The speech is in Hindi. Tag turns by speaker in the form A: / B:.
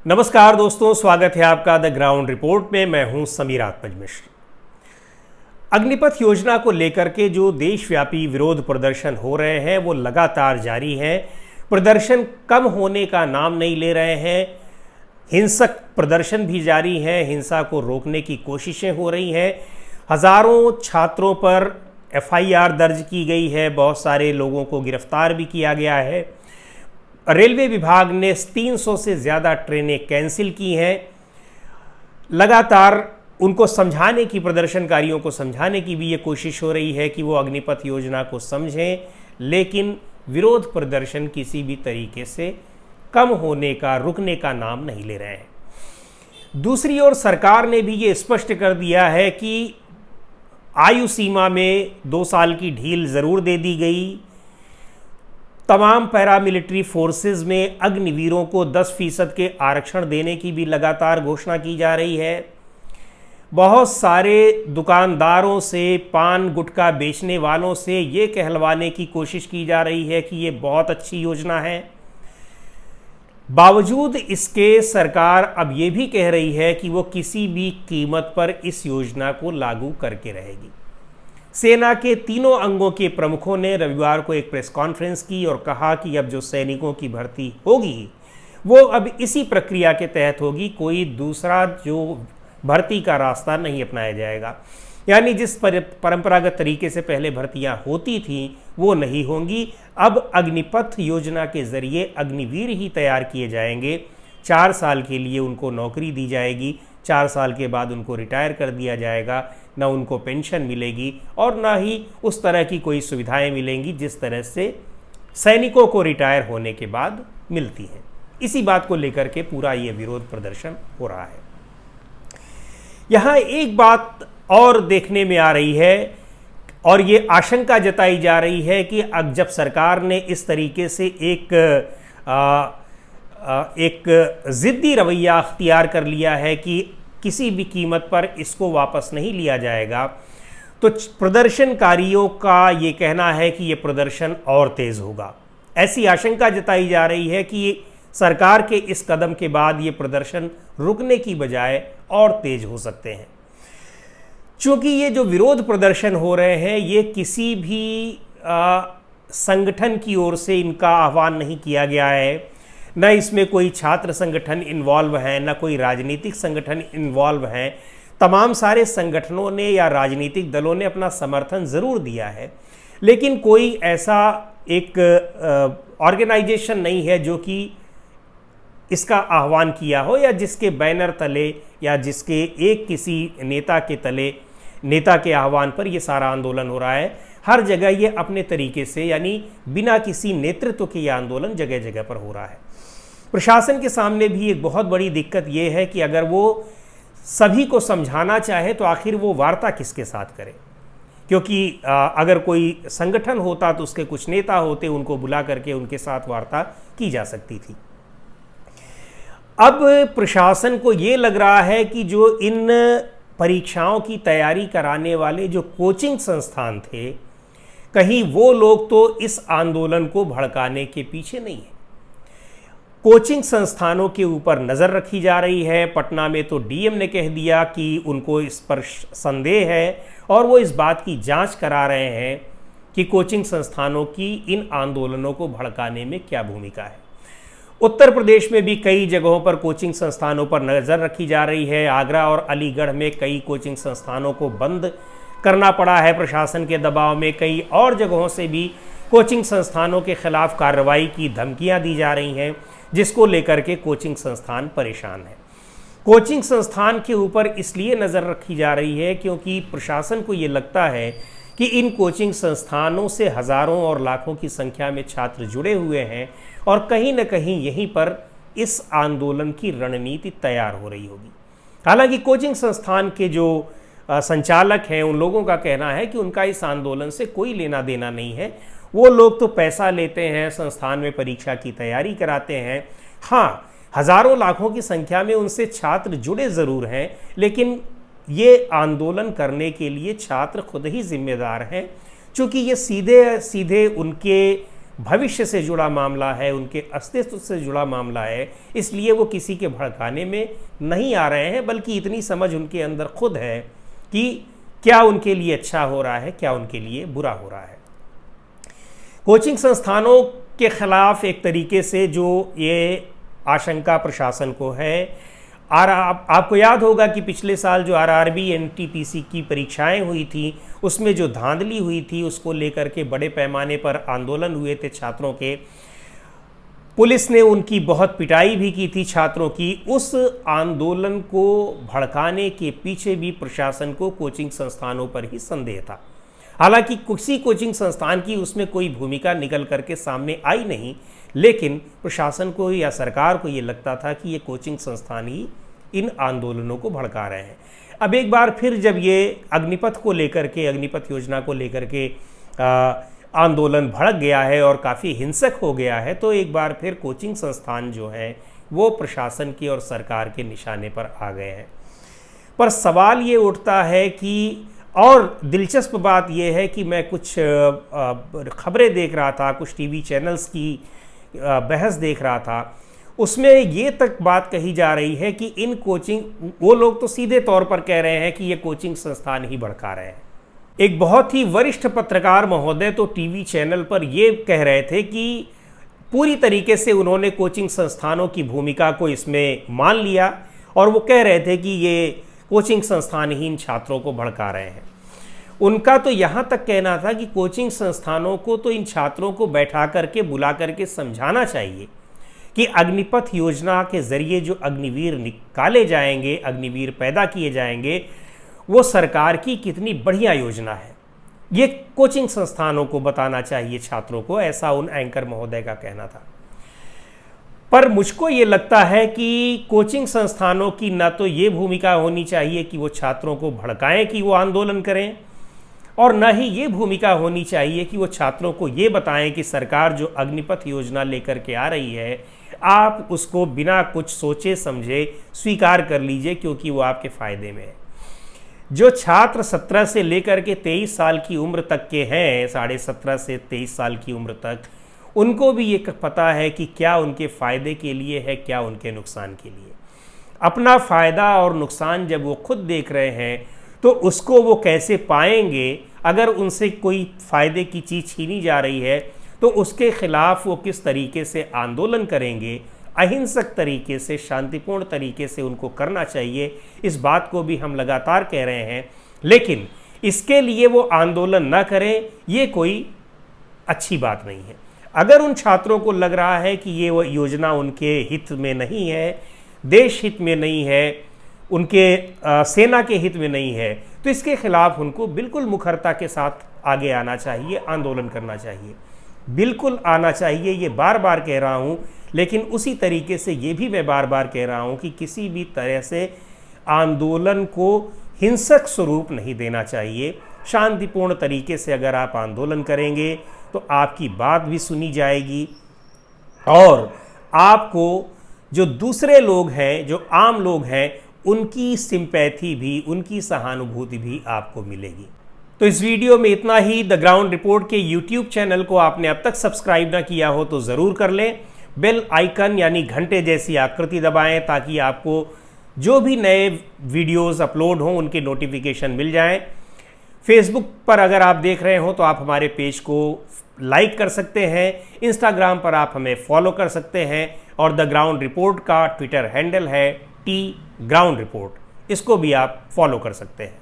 A: नमस्कार दोस्तों, स्वागत है आपका द ग्राउंड रिपोर्ट में। मैं हूं समीर आत्मज मिश्र। अग्निपथ योजना को लेकर के जो देशव्यापी विरोध प्रदर्शन हो रहे हैं वो लगातार जारी हैं। प्रदर्शन कम होने का नाम नहीं ले रहे हैं। हिंसक प्रदर्शन भी जारी है, हिंसा को रोकने की कोशिशें हो रही हैं। हजारों छात्रों पर FIR दर्ज की गई है, बहुत सारे लोगों को गिरफ्तार भी किया गया है। रेलवे विभाग ने 300 से ज़्यादा ट्रेनें कैंसिल की हैं। लगातार उनको समझाने की, प्रदर्शनकारियों को समझाने की भी ये कोशिश हो रही है कि वो अग्निपथ योजना को समझें, लेकिन विरोध प्रदर्शन किसी भी तरीके से कम होने का, रुकने का नाम नहीं ले रहे हैं। दूसरी ओर सरकार ने भी ये स्पष्ट कर दिया है कि आयु सीमा में 2 साल की ढील ज़रूर दे दी गई। तमाम पैरामिलिट्री फोर्सेस में अग्निवीरों को 10% के आरक्षण देने की भी लगातार घोषणा की जा रही है। बहुत सारे दुकानदारों से, पान गुटखा बेचने वालों से ये कहलवाने की कोशिश की जा रही है कि ये बहुत अच्छी योजना है। बावजूद इसके सरकार अब ये भी कह रही है कि वो किसी भी कीमत पर इस योजना को लागू करके रहेगी। सेना के तीनों अंगों के प्रमुखों ने रविवार को एक प्रेस कॉन्फ्रेंस की और कहा कि अब जो सैनिकों की भर्ती होगी वो अब इसी प्रक्रिया के तहत होगी, कोई दूसरा जो भर्ती का रास्ता नहीं अपनाया जाएगा। यानी जिस परंपरागत तरीके से पहले भर्तियां होती थीं वो नहीं होंगी। अब अग्निपथ योजना के जरिए अग्निवीर ही तैयार किए जाएंगे। 4 साल के लिए उनको नौकरी दी जाएगी, 4 साल के बाद उनको रिटायर कर दिया जाएगा। न उनको पेंशन मिलेगी और ना ही उस तरह की कोई सुविधाएं मिलेंगी जिस तरह से सैनिकों को रिटायर होने के बाद मिलती हैं। इसी बात को लेकर के पूरा ये विरोध प्रदर्शन हो रहा है। यहाँ एक बात और देखने में आ रही है और ये आशंका जताई जा रही है कि अब जब सरकार ने इस तरीके से एक ज़िद्दी रवैया अख्तियार कर लिया है कि किसी भी कीमत पर इसको वापस नहीं लिया जाएगा, तो प्रदर्शनकारियों का ये कहना है कि ये प्रदर्शन और तेज़ होगा। ऐसी आशंका जताई जा रही है कि सरकार के इस कदम के बाद ये प्रदर्शन रुकने की बजाय और तेज हो सकते हैं। चूँकि ये जो विरोध प्रदर्शन हो रहे हैं ये किसी भी संगठन की ओर से इनका आह्वान नहीं किया गया है, न इसमें कोई छात्र संगठन इन्वॉल्व है, न कोई राजनीतिक संगठन इन्वॉल्व है। तमाम सारे संगठनों ने या राजनीतिक दलों ने अपना समर्थन ज़रूर दिया है, लेकिन कोई ऐसा एक ऑर्गेनाइजेशन नहीं है जो कि इसका आह्वान किया हो या जिसके बैनर तले या जिसके एक किसी नेता के तले, नेता के आह्वान पर यह सारा आंदोलन हो रहा है। हर जगह ये अपने तरीके से, यानी बिना किसी नेतृत्व के ये आंदोलन जगह जगह पर हो रहा है। प्रशासन के सामने भी एक बहुत बड़ी दिक्कत ये है कि अगर वो सभी को समझाना चाहे तो आखिर वो वार्ता किसके साथ करे, क्योंकि अगर कोई संगठन होता तो उसके कुछ नेता होते, उनको बुला करके उनके साथ वार्ता की जा सकती थी। अब प्रशासन को ये लग रहा है कि जो इन परीक्षाओं की तैयारी कराने वाले जो कोचिंग संस्थान थे, कहीं वो लोग तो इस आंदोलन को भड़काने के पीछे नहीं है। कोचिंग संस्थानों के ऊपर नज़र रखी जा रही है। पटना में तो डीएम ने कह दिया कि उनको इस पर संदेह है और वो इस बात की जांच करा रहे हैं कि कोचिंग संस्थानों की इन आंदोलनों को भड़काने में क्या भूमिका है। उत्तर प्रदेश में भी कई जगहों पर कोचिंग संस्थानों पर नज़र रखी जा रही है। आगरा और अलीगढ़ में कई कोचिंग संस्थानों को बंद करना पड़ा है प्रशासन के दबाव में। कई और जगहों से भी कोचिंग संस्थानों के खिलाफ कार्रवाई की धमकियां दी जा रही हैं, जिसको लेकर के कोचिंग संस्थान परेशान है। कोचिंग संस्थान के ऊपर इसलिए नज़र रखी जा रही है क्योंकि प्रशासन को ये लगता है कि इन कोचिंग संस्थानों से हज़ारों और लाखों की संख्या में छात्र जुड़े हुए हैं और कहीं न कहीं यहीं पर इस आंदोलन की रणनीति तैयार हो रही होगी। हालांकि कोचिंग संस्थान के जो संचालक हैं उन लोगों का कहना है कि उनका इस आंदोलन से कोई लेना देना नहीं है। वो लोग तो पैसा लेते हैं, संस्थान में परीक्षा की तैयारी कराते हैं। हाँ, हज़ारों लाखों की संख्या में उनसे छात्र जुड़े ज़रूर हैं, लेकिन ये आंदोलन करने के लिए छात्र खुद ही जिम्मेदार हैं, क्योंकि ये सीधे सीधे उनके भविष्य से जुड़ा मामला है, उनके अस्तित्व से जुड़ा मामला है, इसलिए वो किसी के भड़काने में नहीं आ रहे हैं, बल्कि इतनी समझ उनके अंदर खुद है कि क्या उनके लिए अच्छा हो रहा है, क्या उनके लिए बुरा हो रहा है। कोचिंग संस्थानों के खिलाफ एक तरीके से जो ये आशंका प्रशासन को है, आपको याद होगा कि पिछले साल जो आरआरबी एनटीपीसी की परीक्षाएं हुई थी, उसमें जो धांधली हुई थी, उसको लेकर के बड़े पैमाने पर आंदोलन हुए थे छात्रों के। पुलिस ने उनकी बहुत पिटाई भी की थी छात्रों की। उस आंदोलन को भड़काने के पीछे भी प्रशासन को कोचिंग संस्थानों पर ही संदेह था। हालांकि किसी कोचिंग संस्थान की उसमें कोई भूमिका निकल करके सामने आई नहीं, लेकिन प्रशासन को या सरकार को ये लगता था कि ये कोचिंग संस्थान ही इन आंदोलनों को भड़का रहे हैं। अब एक बार फिर जब ये अग्निपथ को लेकर के, अग्निपथ योजना को लेकर के आंदोलन भड़क गया है और काफ़ी हिंसक हो गया है, तो एक बार फिर कोचिंग संस्थान जो हैं वो प्रशासन की और सरकार के निशाने पर आ गए हैं। पर सवाल ये उठता है कि, और दिलचस्प बात यह है कि मैं कुछ खबरें देख रहा था, कुछ टीवी चैनल्स की बहस देख रहा था, उसमें ये तक बात कही जा रही है कि इन कोचिंग, वो लोग तो सीधे तौर पर कह रहे हैं कि ये कोचिंग संस्थान ही भड़का रहे हैं। एक बहुत ही वरिष्ठ पत्रकार महोदय तो टीवी चैनल पर ये कह रहे थे कि पूरी तरीके से उन्होंने कोचिंग संस्थानों की भूमिका को इसमें मान लिया, और वो कह रहे थे कि ये कोचिंग संस्थान ही इन छात्रों को भड़का रहे हैं। उनका तो यहाँ तक कहना था कि कोचिंग संस्थानों को तो इन छात्रों को बैठा करके, बुला करके समझाना चाहिए कि अग्निपथ योजना के ज़रिए जो अग्निवीर निकाले जाएंगे, अग्निवीर पैदा किए जाएंगे, वो सरकार की कितनी बढ़िया योजना है। ये कोचिंग संस्थानों को बताना चाहिए छात्रों को, ऐसा उन एंकर महोदय का कहना था। पर मुझको ये लगता है कि कोचिंग संस्थानों की ना तो ये भूमिका होनी चाहिए कि वो छात्रों को भड़काएं कि वो आंदोलन करें, और न ही ये भूमिका होनी चाहिए कि वो छात्रों को ये बताएं कि सरकार जो अग्निपथ योजना लेकर के आ रही है, आप उसको बिना कुछ सोचे समझे स्वीकार कर लीजिए, क्योंकि वो आपके फ़ायदे में है। जो छात्र 17 से लेकर के 23 साल की उम्र तक के हैं, 17.5 से 23 साल की उम्र तक, उनको भी ये पता है कि क्या उनके फ़ायदे के लिए है, क्या उनके नुकसान के लिए। अपना फ़ायदा और नुकसान जब वो खुद देख रहे हैं, तो उसको वो कैसे पाएंगे? अगर उनसे कोई फ़ायदे की चीज़ छीनी जा रही है, तो उसके खिलाफ वो किस तरीके से आंदोलन करेंगे? अहिंसक तरीके से, शांतिपूर्ण तरीके से उनको करना चाहिए। इस बात को भी हम लगातार कह रहे हैं, लेकिन इसके लिए वो आंदोलन ना करें, ये कोई अच्छी बात नहीं है। अगर उन छात्रों को लग रहा है कि ये वो योजना उनके हित में नहीं है, देश हित में नहीं है, उनके सेना के हित में नहीं है, तो इसके खिलाफ उनको बिल्कुल मुखरता के साथ आगे आना चाहिए, आंदोलन करना चाहिए, बिल्कुल आना चाहिए। ये बार बार कह रहा हूँ, लेकिन उसी तरीके से ये भी मैं बार बार कह रहा हूँ कि किसी भी तरह से आंदोलन को हिंसक स्वरूप नहीं देना चाहिए। शांतिपूर्ण तरीके से अगर आप आंदोलन करेंगे तो आपकी बात भी सुनी जाएगी, और आपको जो दूसरे लोग हैं, जो आम लोग हैं, उनकी सिंपैथी भी, उनकी सहानुभूति भी आपको मिलेगी। तो इस वीडियो में इतना ही। द ग्राउंड रिपोर्ट के यूट्यूब चैनल को आपने अब तक सब्सक्राइब ना किया हो तो ज़रूर कर लें। बेल आइकन यानी घंटे जैसी आकृति दबाएं, ताकि आपको जो भी नए वीडियोस अपलोड हों उनके नोटिफिकेशन मिल जाएं। फेसबुक पर अगर आप देख रहे हो तो आप हमारे पेज को लाइक कर सकते हैं। इंस्टाग्राम पर आप हमें फॉलो कर सकते हैं, और द ग्राउंड रिपोर्ट का ट्विटर हैंडल है @ground report। इसको भी आप फॉलो कर सकते हैं।